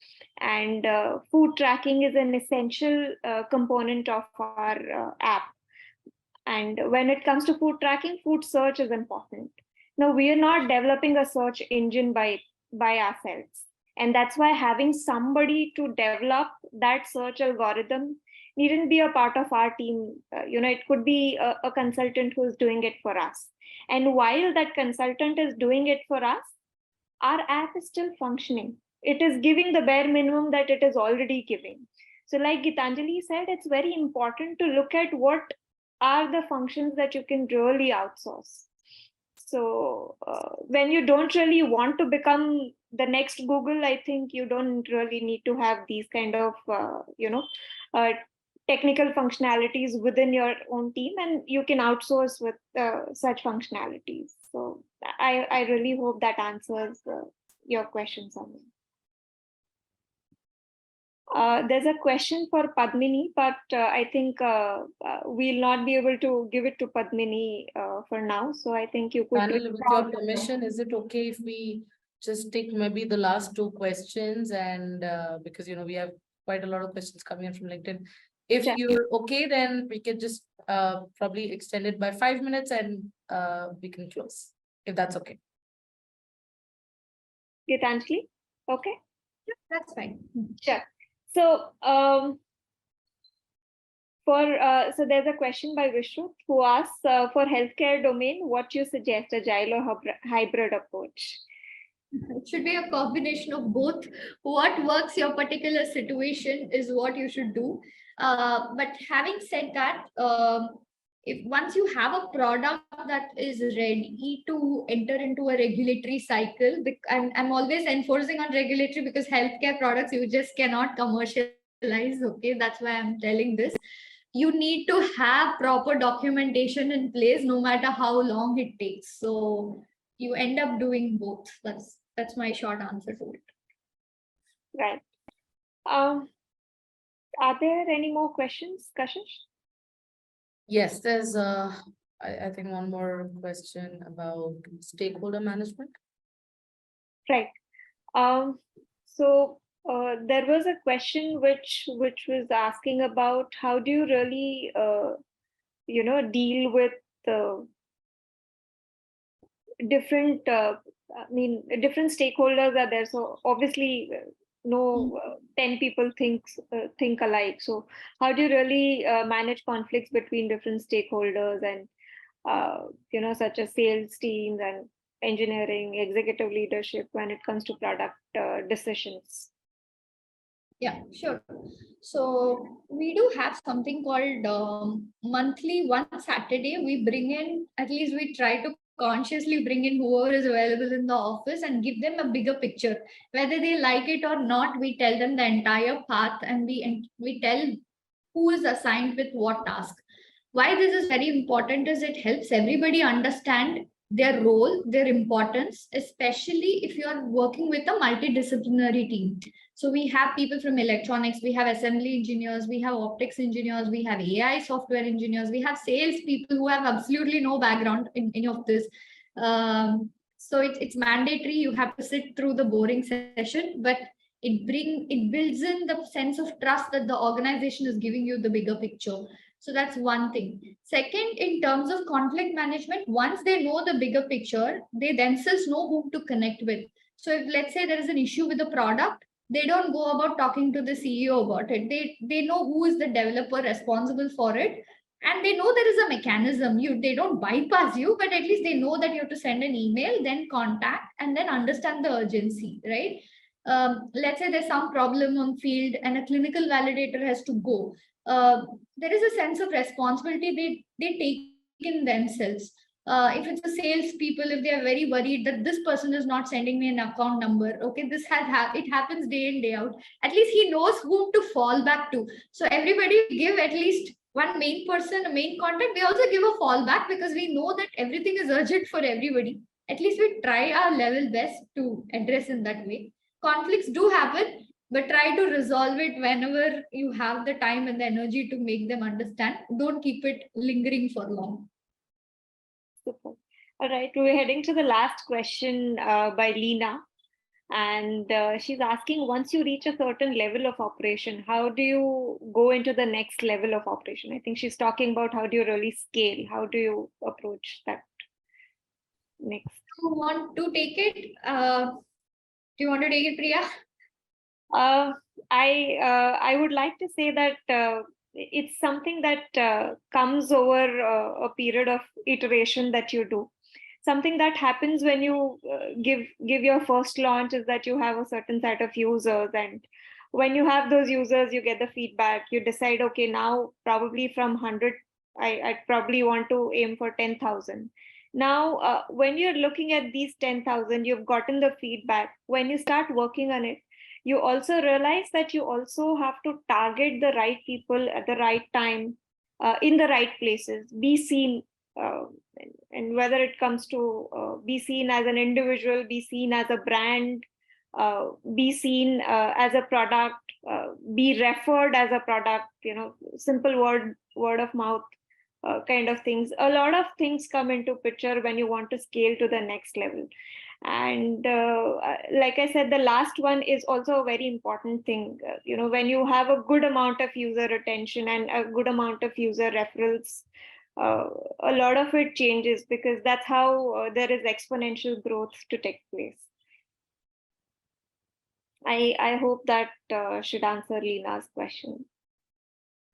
and food tracking is an essential component of our app. And when it comes to food tracking, food search is important. Now, we are not developing a search engine by ourselves. And that's why having somebody to develop that search algorithm needn't be a part of our team. It could be a consultant who's doing it for us. And while that consultant is doing it for us, our app is still functioning. It is giving the bare minimum that it is already giving. So like Gitanjali said, it's very important to look at what are the functions that you can really outsource. So when you don't really want to become the next Google, I think you don't really need to have these kind of, technical functionalities within your own team, and you can outsource with such functionalities. So I really hope that answers your question, Samir. There's a question for Padmini, but I think we'll not be able to give it to Padmini for now. So I think you could. Panel, with your permission, is it okay if we just take maybe the last two questions? And because, we have quite a lot of questions coming in from LinkedIn. If you're okay, then we can just probably extend it by 5 minutes and we can close, if that's okay. Gitanjali, okay? Yeah, that's fine. Sure. So so there's a question by Vishnu who asks, for healthcare domain, what you suggest, agile or hybrid approach? It should be a combination of both. What works your particular situation is what you should do. But having said that, if once you have a product that is ready to enter into a regulatory cycle, I'm always enforcing on regulatory because healthcare products you just cannot commercialize. Okay, that's why I'm telling this. You need to have proper documentation in place, no matter how long it takes. So you end up doing both. That's my short answer to it. Right. Are there any more questions, Kashish? Yes, there's I think one more question about stakeholder management. Right. So there was a question which was asking about how do you really deal with different different stakeholders are there. So obviously no 10 people think alike. So how do you really manage conflicts between different stakeholders and such as sales teams and engineering, executive leadership when it comes to product decisions? Yeah, sure. So we do have something called monthly, one Saturday, we bring in, at least we try to consciously bring in whoever is available in the office and give them a bigger picture. Whether they like it or not, we tell them the entire path and we tell who is assigned with what task. Why this is very important is it helps everybody understand their role, their importance, especially if you are working with a multidisciplinary team. So we have people from electronics, we have assembly engineers, we have optics engineers, we have AI software engineers, we have sales people who have absolutely no background in any of this. So it's mandatory. You have to sit through the boring session, but it builds in the sense of trust that the organization is giving you the bigger picture. So that's one thing. Second, in terms of conflict management, once they know the bigger picture, they themselves know whom to connect with. So if let's say there is an issue with the product, They don't go about talking to the CEO about it. They know who is the developer responsible for it, and they know there is a mechanism. They don't bypass you, but at least they know that you have to send an email, then contact, and then understand the urgency, right? Let's say there's some problem on field and a clinical validator has to go. There is a sense of responsibility they take in themselves. If it's a sales people, if they are very worried that this person is not sending me an account number, okay, this it happens day in day out. At least he knows whom to fall back to. So everybody give at least one main person, a main contact. We also give a fallback because we know that everything is urgent for everybody. At least we try our level best to address in that way. Conflicts do happen, but try to resolve it whenever you have the time and the energy to make them understand. Don't keep it lingering for long. Super. All right, we're heading to the last question by Leena. And she's asking, once you reach a certain level of operation, how do you go into the next level of operation? I think she's talking about how do you really scale? How do you approach that next? You want to take it? Do you want to take it, Priya? I would like to say that it's something that comes over a period of iteration that you do. Something that happens when you give your first launch is that you have a certain set of users, and when you have those users, you get the feedback. You decide, okay, now probably from 100, I probably want to aim for 10,000. Now, when you're looking at these 10,000, you've gotten the feedback. When you start working on it, you also realize that you also have to target the right people at the right time, in the right places, be seen. And whether it comes to be seen as an individual, be seen as a brand, be seen as a product, be referred as a product, simple word of mouth kind of things. A lot of things come into picture when you want to scale to the next level. And like I said, the last one is also a very important thing. When you have a good amount of user attention and a good amount of user referrals, a lot of it changes, because that's how there is exponential growth to take place. I hope that should answer Leena's question.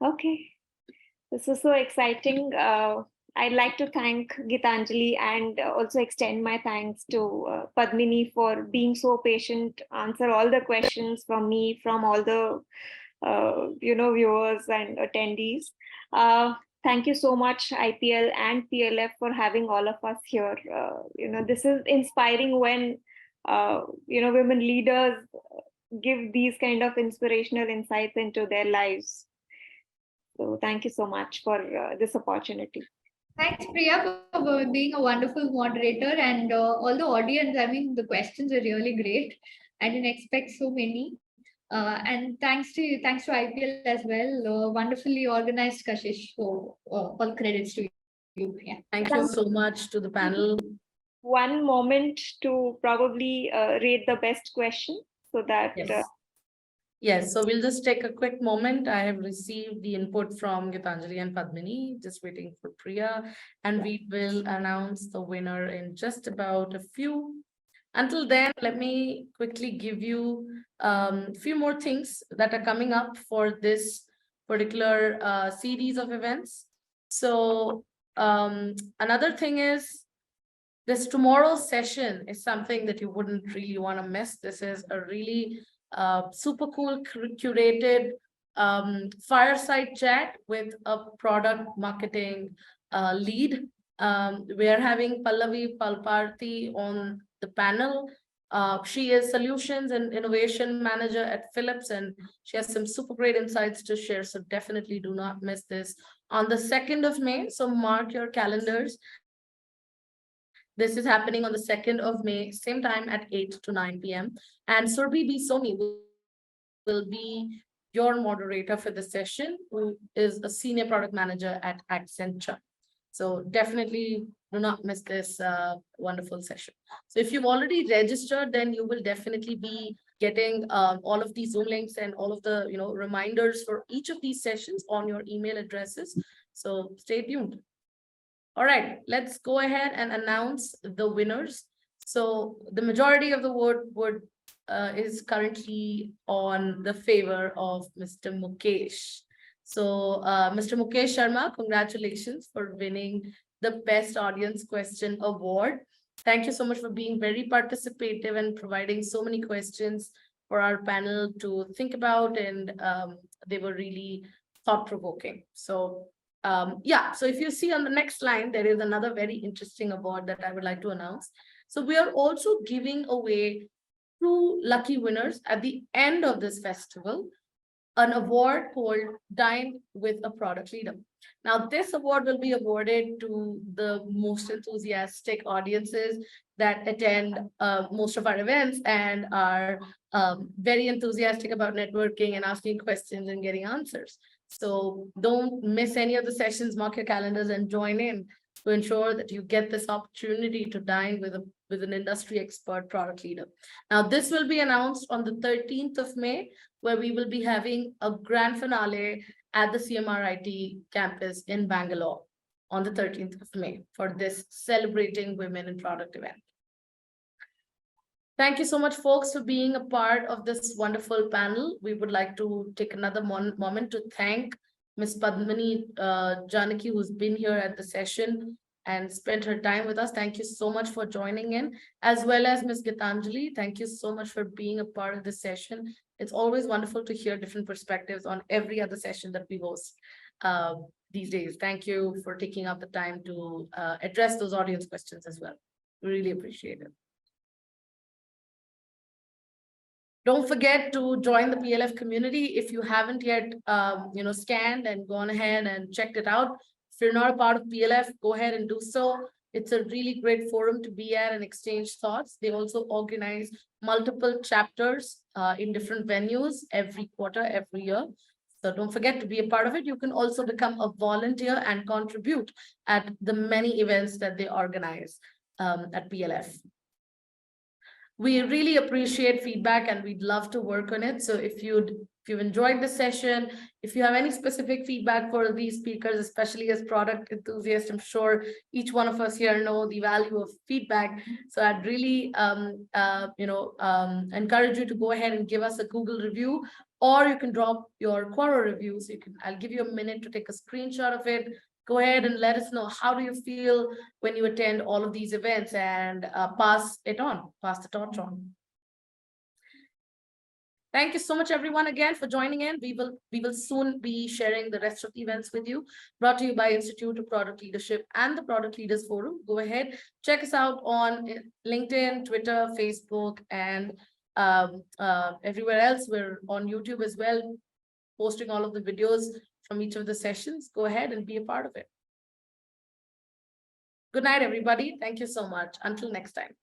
Okay, this is so exciting. I'd like to thank Gitanjali and also extend my thanks to Padmini for being so patient, answer all the questions from me, from all the viewers and attendees. Thank you so much, IPL and PLF, for having all of us here. This is inspiring when women leaders give these kind of inspirational insights into their lives. So thank you so much for this opportunity. Thanks, Priya, for being a wonderful moderator, and all the audience. I mean, the questions are really great. I didn't expect so many. And thanks to IPL as well. Wonderfully organized, Kashish. So all credits to you. Yeah. Thank you so much to the panel. One moment to probably rate the best question, so that. Yes. Yes, so we'll just take a quick moment. I have received the input from Gitanjali and Padmini, just waiting for Priya, and we will announce the winner in just about a few. Until then, let me quickly give you a few more things that are coming up for this particular series of events. So another thing is, this tomorrow's session is something that you wouldn't really want to miss. This is a really super cool curated fireside chat with a product marketing lead. We are having Pallavi Palparthi on the panel. She is solutions and innovation manager at Philips, and she has some super great insights to share. So definitely do not miss this on the 2nd of May. So mark your calendars. This is happening on the 2nd of May, same time at 8 to 9 p.m. And Surbhi B. Soni will be your moderator for the session, who is a senior product manager at Accenture. So definitely do not miss this wonderful session. So if you've already registered, then you will definitely be getting all of these Zoom links and all of the reminders for each of these sessions on your email addresses. So stay tuned. All right, let's go ahead and announce the winners. So the majority of the vote would is currently on the favor of Mr. Mukesh. So, Mr. Mukesh Sharma, congratulations for winning the Best Audience Question Award. Thank you so much for being very participative and providing so many questions for our panel to think about, and they were really thought-provoking. So, yeah, so if you see on the next line, there is another very interesting award that I would like to announce. So we are also giving away 2 lucky winners at the end of this festival, an award called Dine with a Product Leader. Now, this award will be awarded to the most enthusiastic audiences that attend most of our events and are very enthusiastic about networking and asking questions and getting answers. So don't miss any of the sessions, mark your calendars and join in to ensure that you get this opportunity to dine with an industry expert product leader. Now, this will be announced on the 13th of May, where we will be having a grand finale at the CMRIT campus in Bangalore on the 13th of May for this Celebrating Women in Product event. Thank you so much, folks, for being a part of this wonderful panel. We would like to take another moment to thank Ms. Padmini Janaki, who's been here at the session and spent her time with us. Thank you so much for joining in, as well as Ms. Gitanjali. Thank you so much for being a part of this session. It's always wonderful to hear different perspectives on every other session that we host these days. Thank you for taking up the time to address those audience questions as well. We really appreciate it. Don't forget to join the PLF community. If you haven't yet, scanned and gone ahead and checked it out. If you're not a part of PLF, go ahead and do so. It's a really great forum to be at and exchange thoughts. They also organize multiple chapters in different venues every quarter, every year. So don't forget to be a part of it. You can also become a volunteer and contribute at the many events that they organize at PLF. We really appreciate feedback and we'd love to work on it. So if you've enjoyed the session, if you have any specific feedback for these speakers, especially as product enthusiasts, I'm sure each one of us here know the value of feedback. So I'd really encourage you to go ahead and give us a Google review, or you can drop your Quora review. So I'll give you a minute to take a screenshot of it. Go ahead and let us know, how do you feel when you attend all of these events, and pass the torch on. Thank you so much, everyone, again for joining in. We will soon be sharing the rest of the events with you, brought to you by Institute of Product Leadership and the Product Leaders Forum. Go ahead, check us out on LinkedIn, Twitter, Facebook, and everywhere else. We're on YouTube as well, posting all of the videos from each of the sessions. Go ahead and be a part of it. Good night, everybody. Thank you so much. Until next time.